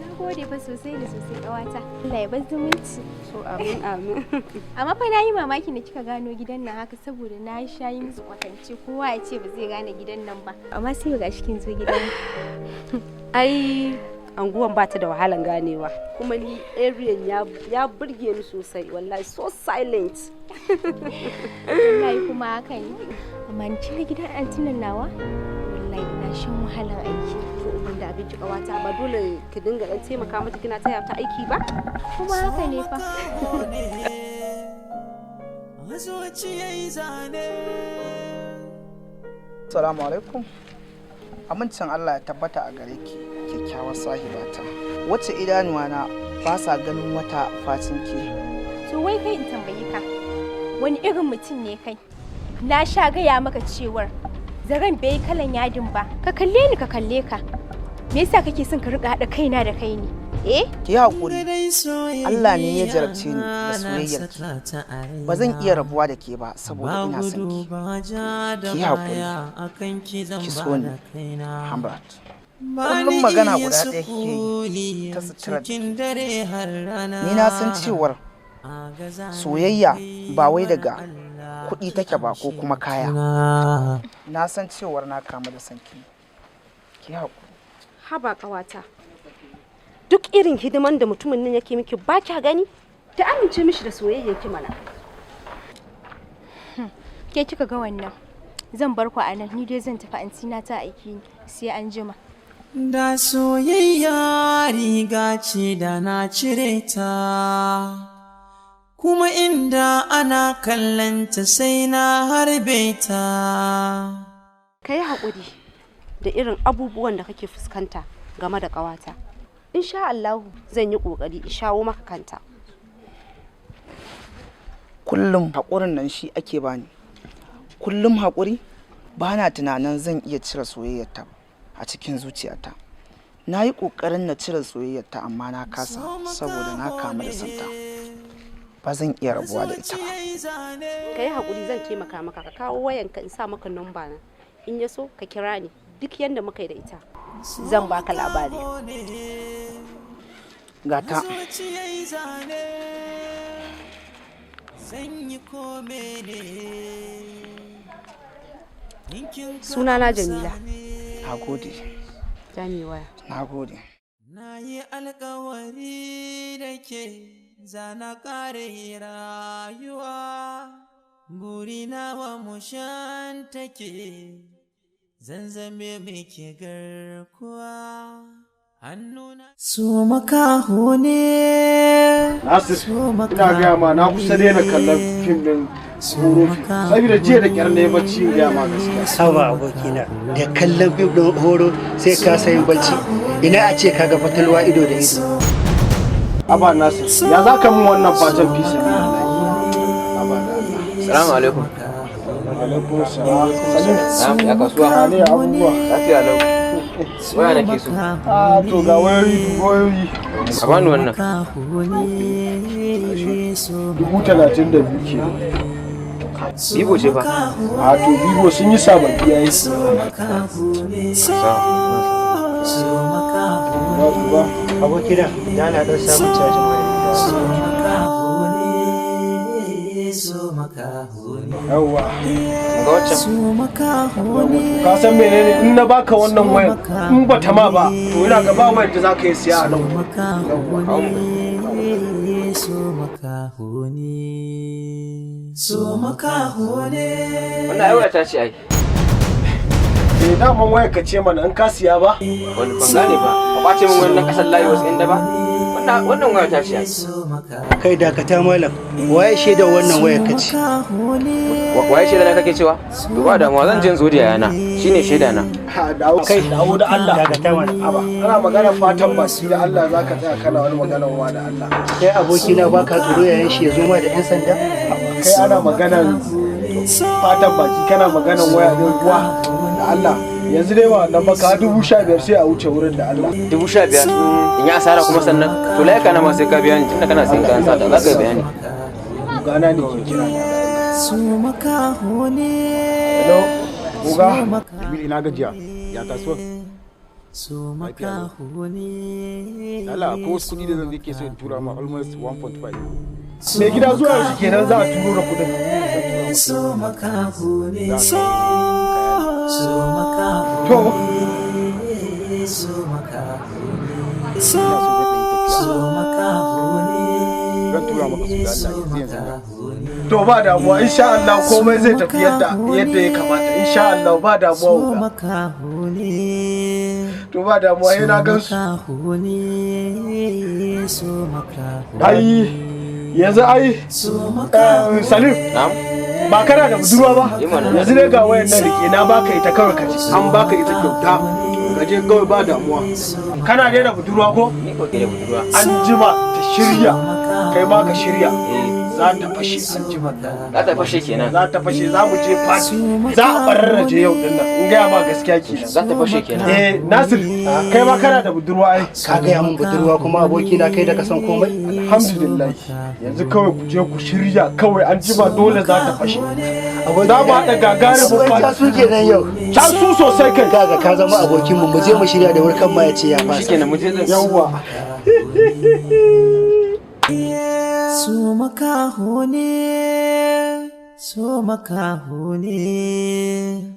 Na gode fa sosai da sosai ƙawata. Allah ya bar zumunci. So amin amin. Amma fa na yi mamaki da kika gano gidan nan haka saboda na sha yi musu kwatance kowa ya ce ba zai gane gidan nan ba. Amma sai ga shi kin zo gidan. Ai anguwan ba ta da wahalan ganewa. Kuma ni area ya burge ni sosai wallahi so silent. Wallahi kuma haka ne. Amma ni kin gidan antinan nawa? Wallahi ina shan wahalan aiki. Uban da abinci ƙawata ba dole ki dinga ɗan taimaka mata kina taya ta aiki ba? Kuma haka ne fa. Assalamu alaikum. Amincin Allah ya tabbata a gare ki kyakkyawar sahibata. Wacce idanuwana ba sa ganin wata facin ki. To wai kai in tambayi ka. Wani irin mutum ne kai? Na sha gaya maka cewar zaren bai kalan yadin ba. Ka kalle ni ka kalle ka. Me yasa kake son ka riƙa haɗa kaina da kai ne? Ki haƙuri. Allah ne ya jarabce ni da soyayyar ki. Ba zan iya rabuwa da ke ba saboda ina son ki. Ki haƙuri. Ki so ni. Hamrat. Kullum magana guda ɗaya kike yi ta suturar. Ni na san cewar soyayya ba wai daga kuɗi take ba ko kuma kaya. Na san cewar na kama da sanki. Ki haƙuri. Haba ƙawata. Duk irin hidiman da mutumin nan yake miki ba kya gani? Ta amince mishi da soyayyar ki mana. Ke kika ga wannan? Zan bar ku a nan, ni dai zan tafi antina ta aiki sai an jima. Da soyayya riga ce da na cire ta, kuma inda ana kallanta sai na harbe ta. Ka yi haƙuri da irin abubuwan da kake fuskanta game da ƙawata. Insha Allahu zan yi ƙoƙari in shawo maka kanta. Kullum haƙurin nan shi ake bani. Kullum haƙuri ba na tunanin zan iya cire soyayyarta a cikin zuciyata. Na yi ƙoƙarin na cire soyayyarta amma na kasa saboda na kama da santa. Ba zan iya rabuwa da ita ba. Ka yi haƙuri zan taimaka maka, ka kawo wayanka in sa maka namba na. In ya so ka kira ni duk yanda muka yi da ita. Zan baka labari. Gata. Sunana Jamila. Na gode. Jami waya. Na gode. Na yi alkawari da ke zana kare rayuwa, burina wa mushan take. Zanzame miki garkuwa hannuna su makaho ne. Nasir, ina gaya ma na kusa daina kallon fim din horo saboda jiya da kyar ne bacci in gaya ma gaskiya. Saba abokina da kallon fim din horo sai ka sayin bacci. Ina a ce kaga fatalwa ido da ido. Aba Nasir, ya za ka min wannan fatan fi sabilillahi. Aba da Allah. Assalamu alaikum. Alaikum salam. Salim. Ya kasuwa. Ne abubuwa. Lafiya lau. Waya nake so. To ga wayoyi. A bani wannan. 32 ke. Bibo ce fa. To Bibo sun yi sababbi yayi. Ba abokina da na dan samun cajin waya. Yawwa. Ga wacce? Ka san menene in na baka wannan wayar in ba ta ma ba to ina ga ba wayar da zaka yi siya a nan. Wannan ai waya ta ce ai. Daman wayar ka ce mana in ka siya ba. Wani ban gane ba. Ka kwace min wannan kasar layi wasu inda ba. Wannan waya ta ce ai. Kai dakata malam, waye shaidar wannan wayar ka ce? Waye shaida na kake cewa? Duba damuwa zan jin zodiya yana. Shine shaida na. Kai dawo da Allah. Dakata mana. Ana magana fatan baki da Allah zaka tsaya kana wani magana wa da Allah. Kai abokina baka tsoro yayin shi ya zo ma da 'yan sanda? Kai ana magana fatan baki kana maganan waya ne kuwa da Allah. Yanzu dai wa nan baka 15,000 sai a wuce wurin da Allah. 15,000 in ya asara kuma sannan to laika na ma sai ka biya ni tunda kana sayan kayan sata za ka bayani. Gana ne ke kira da su makaho ne. Hello, Uga. Jibil ina gajiya. Ya kasuwa? so makaho ne. Allah ko wasu kuɗi da zan ke so in tura ma almost 1.5. Mai gida zuwa yanzu kenan za a turo da kuɗin. So makaho ne. So makaho ne. So makaho ne. So makaho ne. Zan tura maka su da Allah yanzu. To ba damuwa insha Allah komai zai tafi yadda ya kamata insha Allah ba damuwa. To ba damuwa yana gansu. Ai yanzu Salim ba kana da budurwa ba yanzu ne ga wayan nan rike na baka ita kawai ka ci an baka ita kyauta ka je kawai ba damuwa. Kana da budurwa ko? Ni ko da budurwa. An jima ta shirya kai ma ka shirya. Za ta fashe an ji mata. Za ta fashe kenan. Za ta fashe za mu je fati. Za a bararraje yau din nan. In gaya ma gaskiya ke. Za ta fashe kenan. Nasir kai ma kana da budurwa ai. Ka gaya min budurwa kuma aboki na kai da ka san komai. Alhamdulillah. Yanzu kawai ku je ku shirya kawai an ji ba dole za ta fashe. Za mu haɗa gagarumin fati. Ca su kenan yau. Ca su sosai kai. Kaga ka zama abokin mu je mu shirya da wurkan ma ya ce ya fasa. Shikenan mu je zan. Yawwa. So makaho ne, so makaho ne,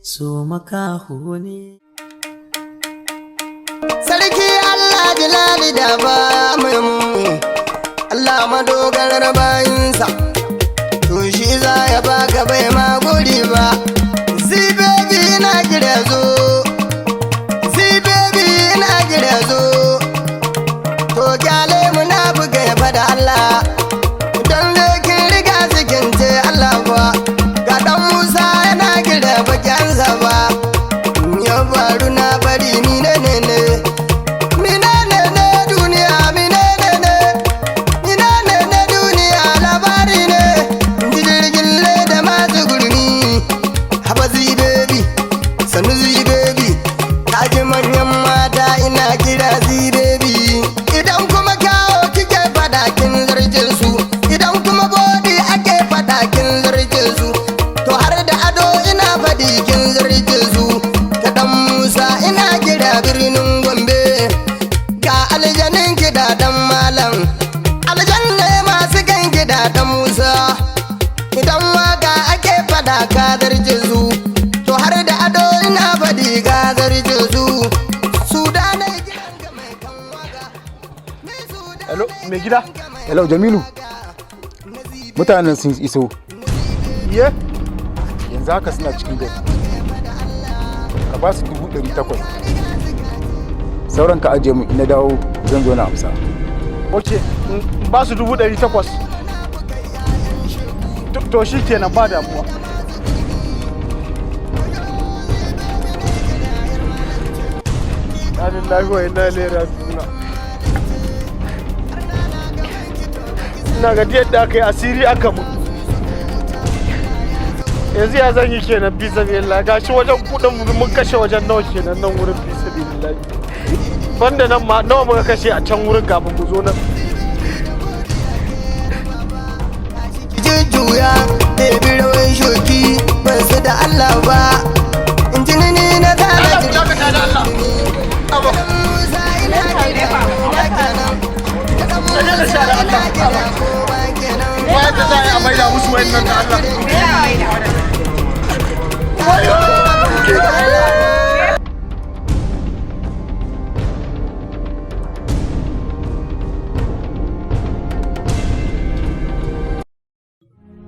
so makaho ne. Sarki Allah jilali da ba mu, Allah madogarar bayinsa, to shi za ya baka bai ma guri ba. Si baby na gida zo, si baby na gida zo, to kyale mu na buga ya fada Allah. Don da kin riga cikin ce Allah ba, ga dan Musa yana gida bakin ba. Ya faru na bari ni ne ne. Mai gida? Hello Jamilu. Mutanen sun iso. Ye? Yanzu haka suna cikin gari. Ka ba su 800. Sauran ka ajiye mu ina dawo zan zo na amsa. Ok, ba su 800. To shi kenan ba damuwa. Alhamdulillah wa inna ilaihi raji'un. Ina ga yadda aka yi asiri aka mu. Yanzu ya zan yi kenan fi sabilillah gashi wajen kudin mun kashe wajen nawa kenan nan wurin fi sabilillah. Banda nan ma nawa muka kashe a can wurin kafin mu zo nan. Jujjuya ɗebi rawan shoki ban su da Allah ba. Injini ni na zara jini. Wanda za a maida musu wayannan da Allah.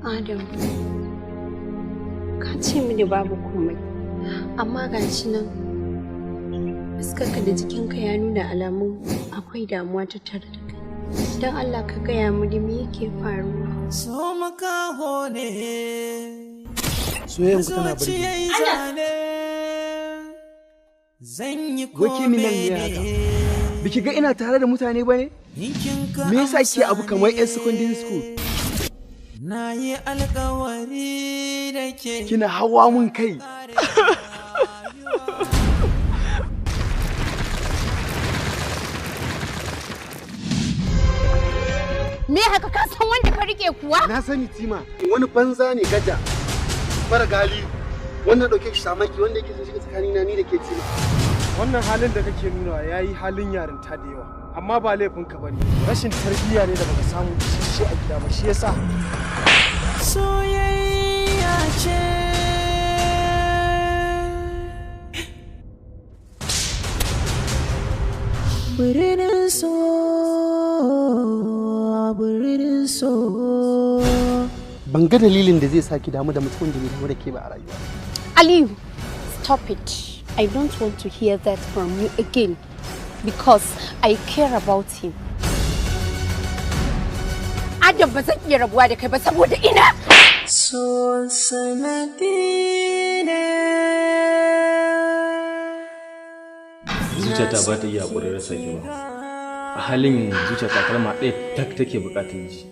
Adam, ka ce mini babu komai, amma ga shi nan fuskarka da jikinka ya nuna alamun akwai damuwa tattare da kai. Don Allah ka gaya mini me yake faruwa. So makaho ne. Soyayyen ku tana burge. Zan yi kome ne. Biki ga ina tare da mutane bane? Me yasa ke abu kamar yan secondary school? Na yi alkawari da ke. Kina hawa mun kai. Me haka ka san wanda ka rike kuwa? Na sani Tima, wani banza ne gaja. Mara gali. Wannan dauke shi samaki wanda yake shiga tsakanin na ni da ke Tima. wannan halin da kake nuna yayi halin yarinta da yawa amma ba laifin ka bane rashin tarbiyya ne da baka samu shi a gida ba shi yasa soyayya ce birnin so ban ga dalilin da zai saki damu da mutumin da bai damu da ke ba a rayuwa. Aliyu, stop it. I don't want to hear that from you again because I care about him. Adam ba zan iya rabuwa da kai ba saboda ina. So sanadi ne. Zuciyata ba ta iya haƙuri rasa ki ba. A halin zuciyata kalma ɗaya tak take buƙatar ji.